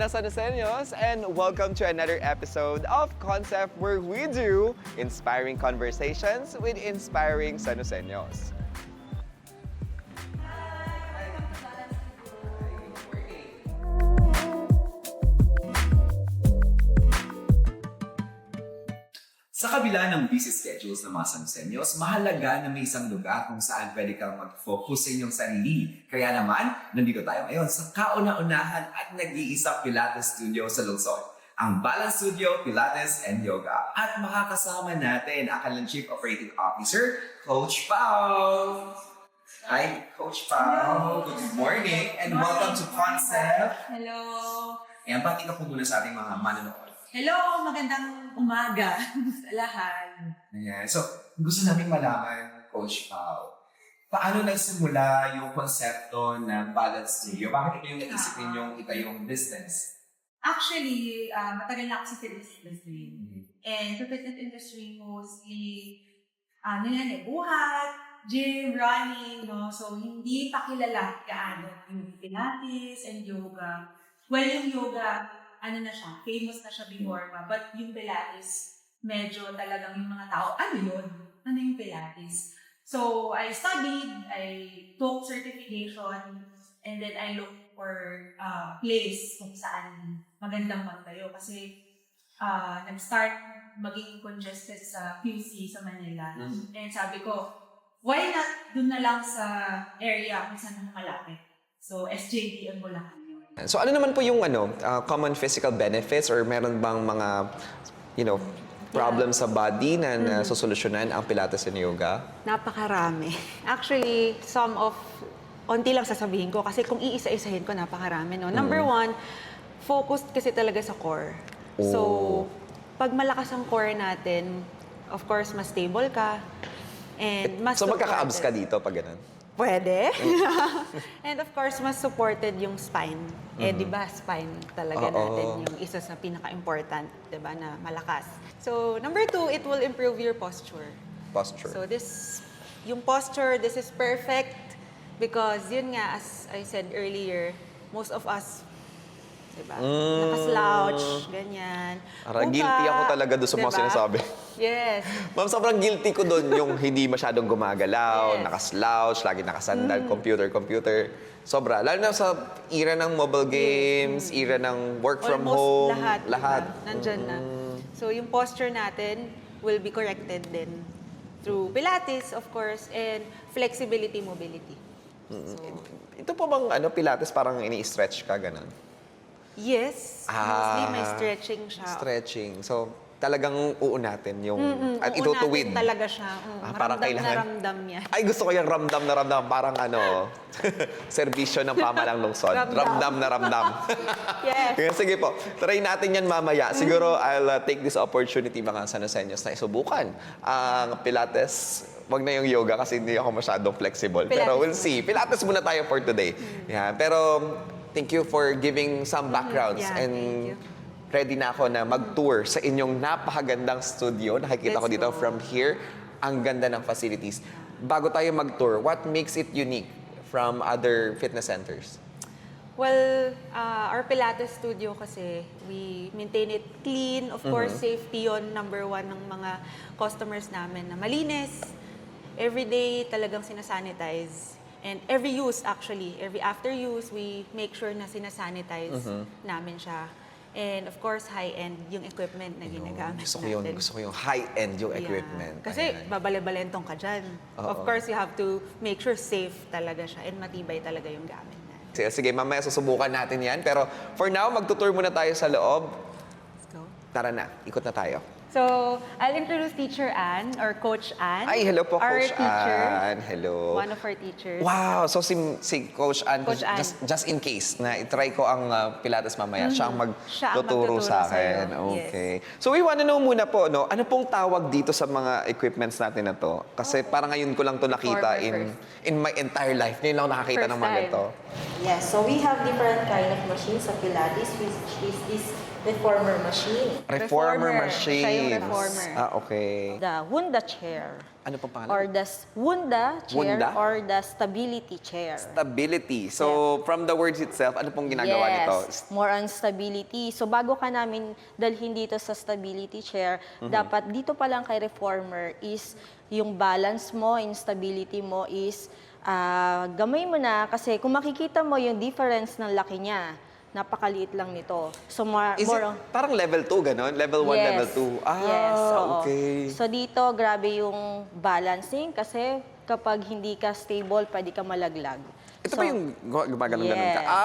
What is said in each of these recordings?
Buenas Sanoseños, and welcome to another episode of Concept, where we do inspiring conversations with inspiring Sanoseños. Sa kabila ng busy schedules ng mga Sanoseños, mahalaga na may isang lugar kung saan pwede kang mag-focus sa inyong sarili. Kaya naman, nandito tayo ngayon sa kauna-unahan at nag-iisang Pilates Studio sa Luzon, ang Balance Studio, Pilates and Yoga. At makakasama natin ang kanilang Chief Operating Officer, Coach Pao! Hi, Coach Pao! Good morning and welcome to Concept! Hello! Ayan, pati ka po muna sa ating mga manonood. Hello! Magandang umaga sa lahat. Ayan. So, gusto namin malaman, Coach Pao, paano nagsimula yung konsepto ng Balance Studio? Bakit ito yung naisip ninyong itayong business? Actually, matagal na ako sa fitness industry. And sa fitness industry, mostly, buhat, gym, running, no? So, hindi pa kilala gaano yung Pilates and yoga. Well, yung yoga, famous na siya before pa. But yung Pilates, medyo talagang yung mga tao, ano yun? Ano yung Pilates? So, I studied, I took certification, and then I looked for place kung saan magandang magtayo. Kasi nag-start maging congested sa QC sa Manila. And sabi ko, why not dun na lang sa area kung saan malapit? So, SJD ang Bulacan. So ano naman po yung common physical benefits, or meron bang mga problems sa body na nasusolusyonan ang Pilates and Yoga? Napakarami. Actually, onti lang sasabihin ko kasi kung iisa-isahin ko, napakarami. No? Number one, focused kasi talaga sa core. So, pag malakas ang core natin, of course, mas stable ka. And mas So magkaka-abs ka dito pag ganun? Pwede. And of course, mas supported yung spine. Di ba, spine talaga natin yung isa sa pinaka-important, di ba, na malakas. So, number two, it will improve your posture. Posture. So, yung posture, this is perfect because yun nga, as I said earlier, most of us, di ba, nakaslouch, ganyan. Guilty ako talaga doon sa mga sinasabi. Yes. Ma'am, sobrang guilty ko doon yung hindi masyadong gumagalaw, Yes. nakaslouch, lagi nakasandal, computer. Sobra. Lalo na sa era ng mobile games, era ng work from home. Almost Lahat. diba? Nandyan na. So, yung posture natin will be corrected din through Pilates, of course, and flexibility, mobility. So, Ito po bang Pilates parang ini-stretch ka, ganun? yes. Mostly may stretching siya. Stretching. So, talagang uunatin yung... at Uunatin itutuwid. talaga siya. Parang Ramdam kailangan... na ramdam yan. Ay, gusto ko yung ramdam na ramdam. Parang serbisyo ng pamalang lungsod. Ramdam na ramdam. Yes. Kaya sige po, try natin yan mamaya. Siguro, I'll take this opportunity, mga Sanoseños, na isubukan ang Pilates. Wag na yung yoga kasi hindi ako masyadong flexible. Pero we'll see. Pilates muna tayo for today. Yeah. Pero, thank you for giving some backgrounds. Yeah, and thank you. ready na ako na mag-tour sa inyong napakagandang studio. Nakikita ko Let's dito go. from here. Ang ganda ng facilities. Bago tayo mag-tour, what makes it unique from other fitness centers? Well, our Pilates studio kasi, we maintain it clean. Of course, safety yun, number one ng mga customers namin na malinis. Every day talagang sinasanitize. And every use actually, every after use, we make sure na sinasanitize namin siya. And of course, high-end yung equipment na ginagamit natin. Gusto ko yung high-end yung Yeah. equipment. Kasi Ayan. babale-balentong ka dyan. Of course, you have to make sure safe talaga siya and matibay talaga yung gamit natin. Sige, mamaya susubukan natin yan. Pero for now, magtutour muna tayo sa loob. Let's go. Tara na, ikot na tayo. So, I'll introduce Teacher Ann or Coach Ann. Ay, hello po, our Coach teacher, Ann. Hello. One of our teachers. Wow! So si Coach Ann, Coach Ann. just in case na itry ko ang Pilates mamaya, siya ang Siya ang magtuturo sa akin. sa'yo. Okay. So we wanna know muna po, ano pong tawag dito sa mga equipments natin na to? Kasi parang ngayon ko lang to nakita Former in my entire life. Ngayon lang ako nakakita First ng mga time. ganito. Yes, so we have different kind of machines sa Pilates, which is this reformer machine. Reformer Reformer. machine. Siya yung reformer. Okay. The Wunda chair. Ano pang pangalan? Or the Wunda chair Wunda? or the stability chair. Stability. So, from the words itself, ano pong ginagawa nito? More on stability. So bago ka namin dalhin dito sa stability chair, dapat dito pa lang kay reformer is yung balance mo, yung stability mo is gamay mo na kasi kung makikita mo yung difference ng laki niya, napakaliit lang nito. So Is it parang level 2, ganon? Level 1, level 2? Ah, yes, oo. okay. So dito, grabe yung balancing kasi kapag hindi ka stable, pwede ka malaglag. Ito So, ba yung gumaganon-ganon ka? yes. Ah,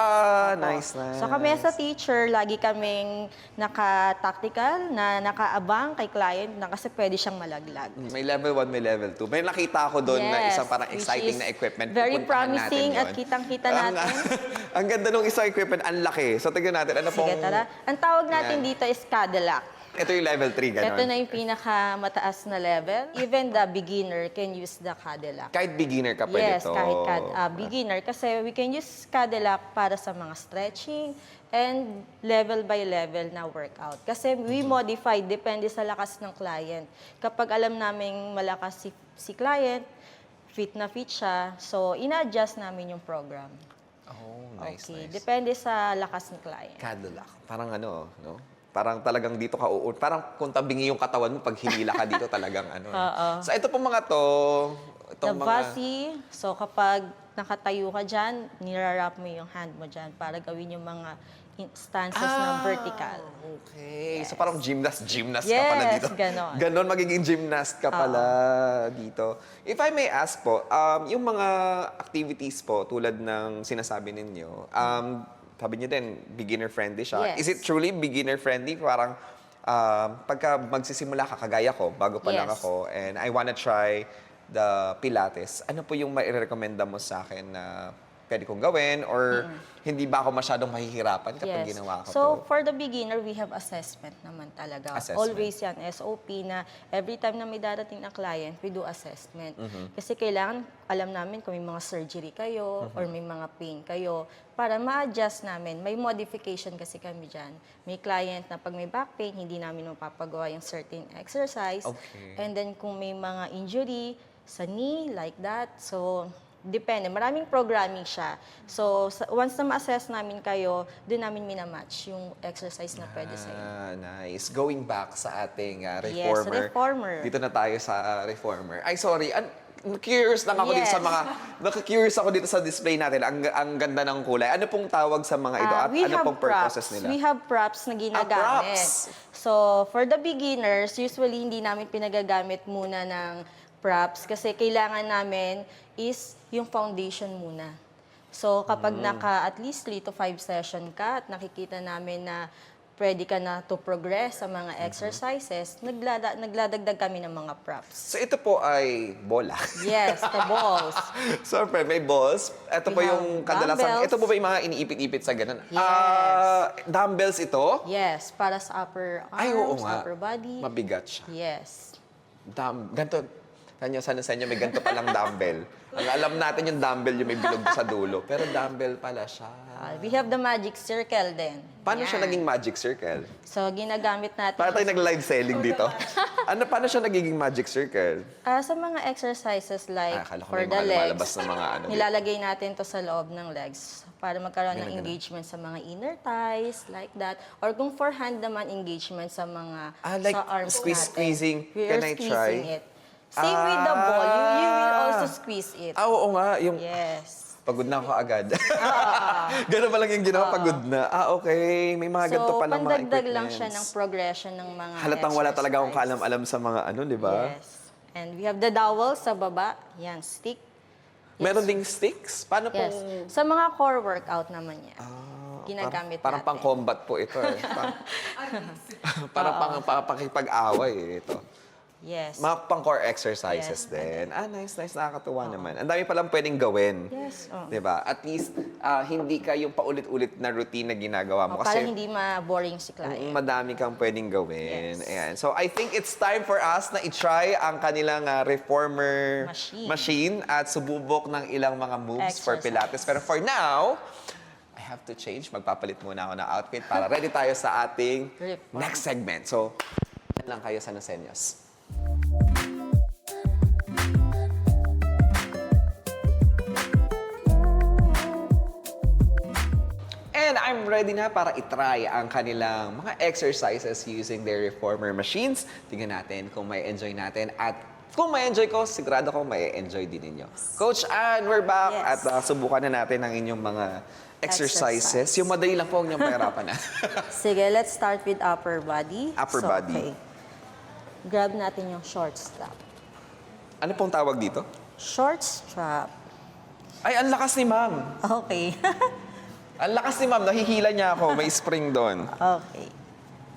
Opo. nice, nice. So kami as a teacher, lagi kaming naka-tactical na nakaabang kay client na kasi pwede siyang malaglag. May level 1, may level 2. May nakita ako doon na Yes, isang parang which exciting is na equipment. very Pupuntahan natin promising yun. at kitang-kita Ang- natin. Ang ganda nung isang equipment, ang laki. So, tignan natin. Ano pong... Sige, tara. Ang tawag natin Yan. dito is Cadillac. Ito yung level 3, ganon. Ito na yung pinakamataas na level. Even the beginner can use the Cadillac. Kahit beginner ka pwede Yes, to. kahit beginner. Kasi we can use Cadillac para sa mga stretching and level by level na workout. Kasi we modify, depende sa lakas ng client. Kapag alam naming malakas si client, fit na fit siya, so ina-adjust namin yung program. Oh, nice, Okay, nice. depende sa lakas ng client. Cadillac. Parang ano, no? Parang talagang dito ka uun. Parang kung tabingi yung katawan mo, pag hinila ka dito talagang ano. So, ito pong mga to, The itong mga... Vasi, so kapag nakatayo ka dyan, nirarap mo yung hand mo dyan para gawin yung mga stances na vertical. Okay. So, parang gymnast ka Yes, pala dito. ganon. Ganon, magiging gymnast ka pala dito. If I may ask po, yung mga activities po, tulad ng sinasabi ninyo, sabi niyo din, beginner-friendly siya. Yes. Is it truly beginner-friendly? Parang, pagka magsisimula ka, kagaya ko, bago pa lang Yes. ako, and I wanna try the Pilates, ano po yung mai-recommenda mo sa akin na pwede kong gawin? Or hindi ba ako masyadong mahihirapan kapag Yes. ginawa ko So, to? for the beginner, we have assessment naman talaga. Assessment. Always yan, SOP na every time na may darating na client, we do assessment. Kasi kailangan alam namin kung may mga surgery kayo or may mga pain kayo para ma-adjust namin. May modification kasi kami dyan. May client na pag may back pain, hindi namin mapapagawa yung certain exercise. Okay. And then kung may mga injury sa knee, like that, so depende. Maraming programming siya. So, once na ma-assess namin kayo, doon namin minamatch yung exercise na pwede sa'yo. Ah, nice. Going back sa ating Yes, reformer. reformer. Dito na tayo sa reformer. Ay, sorry. Curious lang ako dito sa Yes. mga... Curious ako dito sa display natin. Ang ganda ng kulay. Ano pong tawag sa mga ito? At We ano have pong purposes props. nila? We have props na ginagamit. props. So, for the beginners, usually hindi namin pinagagamit muna ng props kasi kailangan namin is yung foundation muna. So, kapag naka at least 3 to 5 session ka at nakikita namin na pwede ka na to progress sa mga exercises, nagladagdag kami ng mga props. So, ito po ay bola. Yes, the balls. Siyempre, may balls. Ito po We yung have kadalasan. dumbbells. Ito po ba yung mga iniipit-ipit sa ganun? Yes. Dumbbells ito? Yes, para sa upper arms, Ay, oo nga. upper body. Mabigat siya. Yes. Ganto. Sana sa inyo may ganito palang dumbbell. Ang alam natin yung dumbbell yung may bilog sa dulo. Pero dumbbell pala siya. We have the magic circle din. Paano siya Yan. naging magic circle? So, ginagamit natin. Para tayo nag-live selling dito. Paano siya nagiging magic circle? Sa mga exercises like Akala ko for may the mga legs, lumalabas na mga ano. nilalagay natin to sa loob ng legs para magkaroon ng Ganun, ganun. engagement sa mga inner thighs, like that. Or kung for hand naman, engagement sa mga Like sa arms squeezing. natin. We Can are I squeezing try? it. Same with the ball. You will also squeeze it. Oo nga. Yung Yes. pagod na ako agad. Ganun pa lang yung ginawa, pagod na. Okay, may mga ganito So, palang mga pandagdag lang siya ng equipments. progression ng mga Halatang wala talaga akong exercise. kaalam-alam sa mga ano, di ba? Yes. And we have the dowel sa baba. Yan, stick. Meron ding sticks? Paano Yes. pong... Sa mga core workout naman yan. Ginagamit parang natin. pang-combat po ito eh. Parang pakipag-away eh, ito. Yes. Mga pang-core exercises Yes. din. Nice. Nakakatuwa naman. Ang dami palang pwedeng gawin. Yes. Oh. Diba? At least, hindi ka yung paulit-ulit na routine na ginagawa mo. Para Kasi hindi ma-boring si client. madami kang pwedeng gawin. Yes. Ayan. So, I think it's time for us na i-try ang kanilang reformer Machine. machine at sububok ng ilang mga moves for Exercise. Pilates. Pero for now, I have to change. Magpapalit muna ako ng outfit para ready tayo sa ating Reform. next segment. So, yan lang kayo sa Noseños. And I'm ready na para itry ang kanilang mga exercises using their reformer machines. Tingnan natin kung may enjoy natin at kung may enjoy ko, sigurado ko may enjoy din ninyo. Coach Ann, we're back Yes. at subukan na natin ang inyong mga exercises. Exercise. Yung madali lang po, huwag niyong pahirapan na. Sige, let's start with upper body. Upper body. Okay. Grab natin yung short strap. Ano pong tawag dito? Short strap. Ay, ang lakas ni ma'am. Okay. Ang lakas ni ma'am, nahihila niya ako. May spring doon. Okay.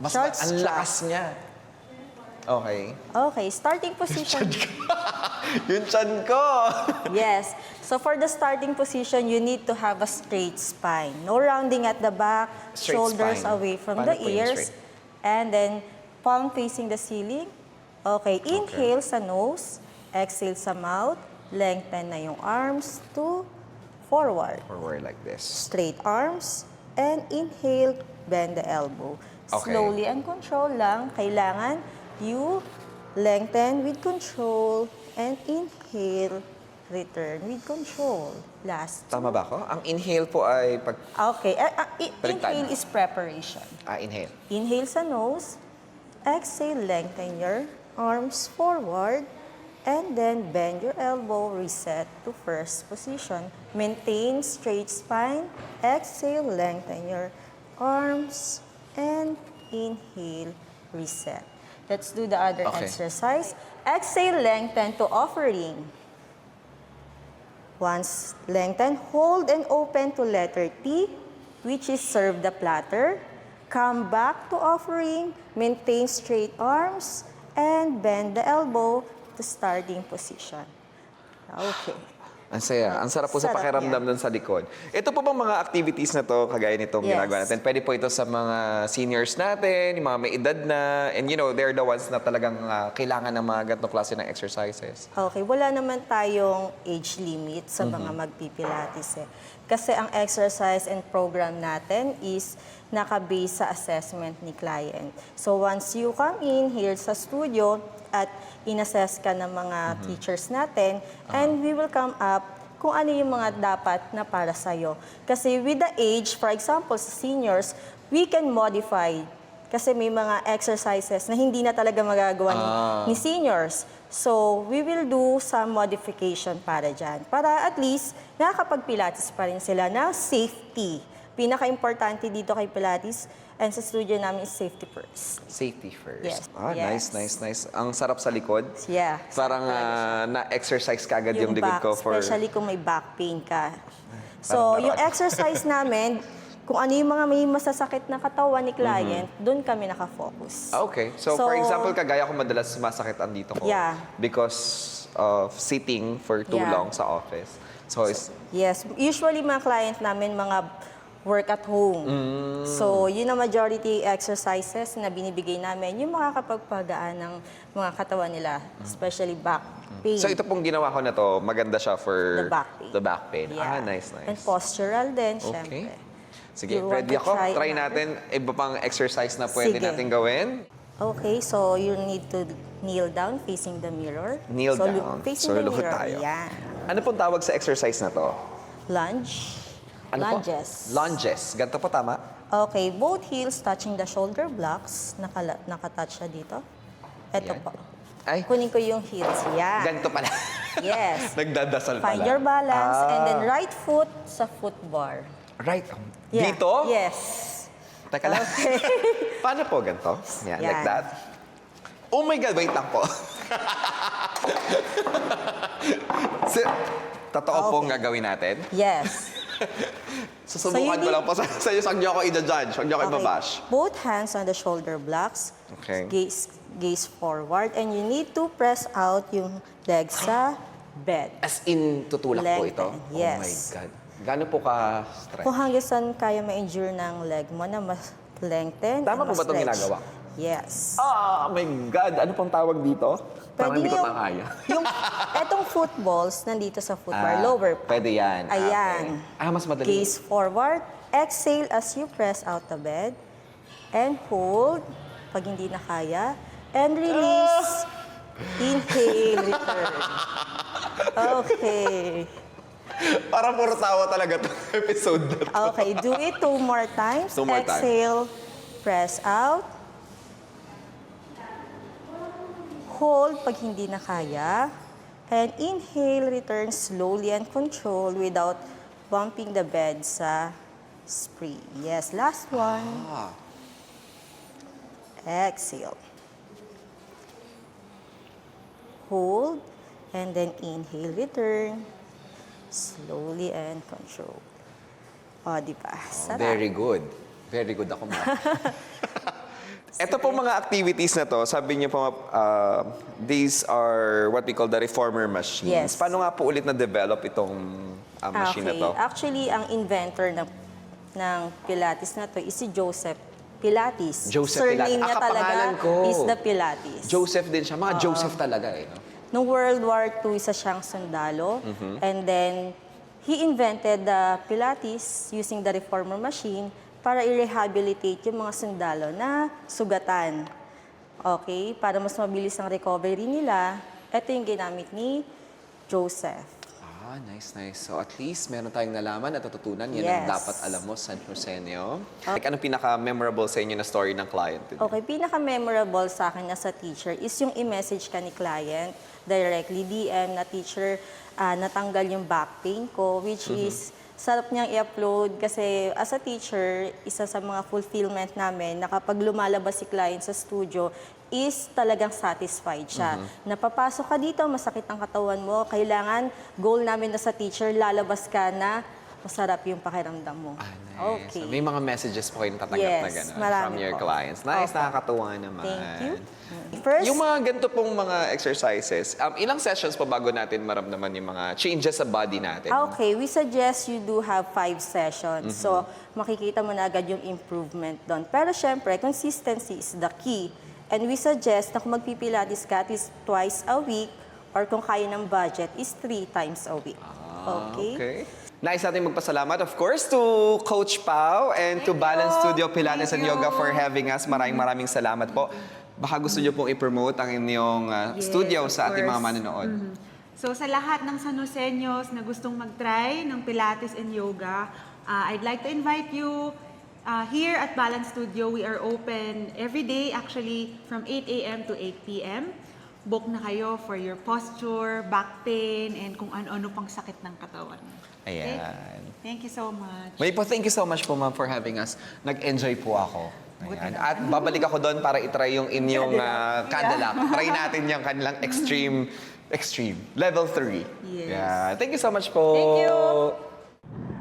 Mas Short ang strap. lakas niya. Okay. Okay, starting position. Yung chan ko. Yes. So for the starting position, you need to have a straight spine. No rounding at the back, Straight shoulders spine. away from Paano the po yung ears, straight? and then palm facing the ceiling. Okay, inhale sa nose, exhale sa mouth, lengthen na yung arms to forward. Forward like this. Straight arms, and inhale, bend the elbow. Okay. Slowly and control lang. Kailangan you lengthen with control and inhale, return with control. Last. Tama ba ako? Ang inhale po ay pag... Okay, Baliktad. inhale is preparation. inhale. Inhale sa nose, exhale, lengthen your arms forward, and then bend your elbow, reset to first position. Maintain straight spine, exhale, lengthen your arms, and inhale, reset. Let's do the other Okay. exercise. Exhale, lengthen to offering. Once lengthen, hold and open to letter T, which is serve the platter. Come back to offering, maintain straight arms, and bend the elbow to starting position. Okay. Ang saya. Ang sarap po sa Sarap pakiramdam yan. doon sa likod. Ito po bang mga activities na to, kagaya nitong Yes. ginagawa natin, pwede po ito sa mga seniors natin, yung mga may edad na, and you know, they're the ones na talagang kailangan ng mga ganitong klase ng exercises. Okay, wala naman tayong age limit sa mga magpipilates eh. Kasi ang exercise and program natin is naka-base sa assessment ni client. So once you come in here sa studio at in-assess ka ng mga teachers natin, and we will come up kung ano yung mga dapat na para sa'yo. Kasi with the age, for example, sa seniors, we can modify. Kasi may mga exercises na hindi na talaga magagawa ni seniors. So, we will do some modification para dyan. Para at least, nakakapag-pilates pa rin sila na safety. Pinaka-importante dito kay Pilates and sa studio namin is safety first. Safety first. Yes. Nice, Yes. nice, nice. Ang sarap sa likod. Yeah. Parang na-exercise ka agad yung likod back, ko for... especially kung may back pain ka. Parang So, yung naroon. exercise namin, kung ano yung mga may masasakit na katawan ni client, doon kami nakafocus. Okay. So, for example, kagaya ko madalas sumasakit ang dito ko Yeah. because of sitting for too Yeah. long sa office. So, it's, Yes. Usually, mga client namin, mga work at home. So, yun ang majority exercises na binibigay namin, yung makakapagpagaan ng mga katawan nila, especially back pain. so ito pong ginawa ko na to, maganda siya for The back pain. the back pain. Yeah. Nice, nice. And postural din, Okay. syempre. Sige, You want ready to ako. try Try another? natin iba pang exercise na pwede Sige. natin gawin. Okay, so you need to kneel down facing the mirror. Kneel so, down. Facing So, the lukod mirror. tayo. Yan. Ano pong tawag sa exercise na to? Lunge. Ano po? Lunges. Lunges. Ganito po tama? Okay, both heels touching the shoulder blocks. Nakatouch siya dito. Ito Yan. po. Ay, Kunin ko yung heels. Yan. ganito pala. Yes. Nagdadasal pala. Find your balance and then Ah. right foot sa foot bar. Right. Yeah. Dito? Yes. Teka lang. Okay. Paano po ganito? Yan, like Yan. that. Oh my God, wait lang po. Totoo pong Okay. gagawin natin. Yes. Susubukan So, you ko lang po sa iyo. Huwag niyo ako i-judge. Huwag niyo ako i-babash. Both hands on the shoulder blocks. Okay. Gaze forward. And you need to press out yung legs sa bed. As in, tutulak po ito? Lengthen, yes. Oh my God. Gano'n po ka-stress? Kung hanggang saan kaya ma-endure ng leg mo na mas lengthen Tama and po ba mas itong stretch. ginagawa? Yes. Oh my God! Ano pong tawag dito? Parang hindi ko yung, pa kaya. yung, etong footballs, nandito sa footbar, lower part. Pwede yan. Ayan. Okay. Mas madali. Gaze forward. Exhale as you press out the bed. And hold pag hindi na kaya. And release. Inhale, return. Okay. Parang puro tawa talaga itong episode na to. Okay, do it 2 more times. 2 more times. Exhale, press out. Hold pag hindi na kaya. And inhale, return slowly and control without bumping the bed sa spring. Yes, last one. Exhale. Hold. And then inhale, return. Slowly and control. O, diba? Sarap. Very good. Very good ako, ma'am. Ito po mga activities na to, sabi niyo po, these are what we call the reformer machines. Yes. Paano nga po ulit na-develop itong machine na to? Actually, ang inventor ng Pilates na to is si Joseph Pilates. Joseph Pilates. Surname niya talaga Kapangalan ko. is the Pilates. Joseph din siya. Mga Joseph talaga eh. No? Noong World War II, isa siyang sundalo. And then, he invented the Pilates using the reformer machine para i-rehabilitate yung mga sundalo na sugatan. Okay? Para mas mabilis ang recovery nila, ito yung ginamit ni Joseph. Nice, nice. So at least meron tayong nalaman at natutunan. Yan ang Yes. dapat alam mo, San Josenyo. Like, anong pinaka-memorable sa inyo na story ng client? Okay, pinaka-memorable sa akin as a teacher is yung i-message ka ni client directly, DM na teacher, natanggal yung back pain ko, which is sarap niyang i-upload kasi as a teacher, isa sa mga fulfillment namin na kapag lumalabas si client sa studio is talagang satisfied siya. Napapasok ka dito, masakit ang katawan mo, kailangan goal namin na sa teacher, lalabas ka na masarap yung pakiramdam mo. Nice. Okay. So, may mga messages po kayo natatanggap na Yes, gano'n marami from your po. clients. Nice, Opo. nakakatuwa naman. Thank you. First, Yung mga ganito pong mga exercises, ilang sessions pa bago natin maramdaman yung mga changes sa body natin? okay, we suggest you do have 5 sessions. So, makikita mo na agad yung improvement doon. Pero syempre, consistency is the key. And we suggest na kung magpipilates ka at least twice a week or kung kaya ng budget is 3 times a week. Okay? Nais natin magpasalamat, of course, to Coach Pao and to Balance Studio Pilates and Yoga for having us. Maraming salamat po. Baka gusto niyo pong i-promote ang inyong studio Yes, sa of ating mga course. manonood. So sa lahat ng San Joseños na gustong mag-try ng Pilates and Yoga, I'd like to invite you here at Balance Studio. We are open every day actually from 8 a.m. to 8 p.m. Book na kayo for your posture, back pain, and kung ano-ano pang sakit ng katawan. Okay? Ayan. Thank you so much. May po, thank you so much po, ma'am, for having us. Nag-enjoy po ako. Ayan. At babalik ako doon para itry yung inyong Cadillac. Try natin yung kanilang extreme, level 3. Yes. Yeah. Thank you so much po. Thank you.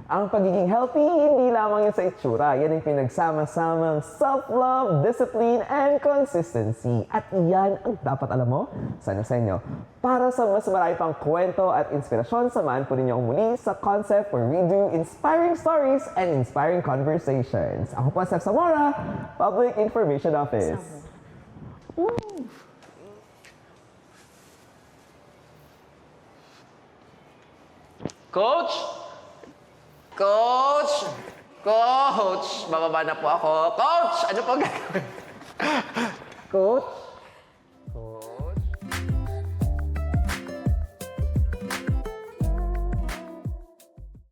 Ang pagiging healthy, hindi lamang yun sa itsura. Yan ang pinagsama-samang self-love, discipline, and consistency. At iyan ang dapat alam mo sa Josenyo. Para sa mas marami pang kwento at inspirasyon, samahan po ninyo muli sa concept where we do inspiring stories and inspiring conversations. Ako po, Steph Zamora, Public Information Office. Coach! Coach! Coach! Bababa na po ako. Coach! Ano po gagawin? Coach?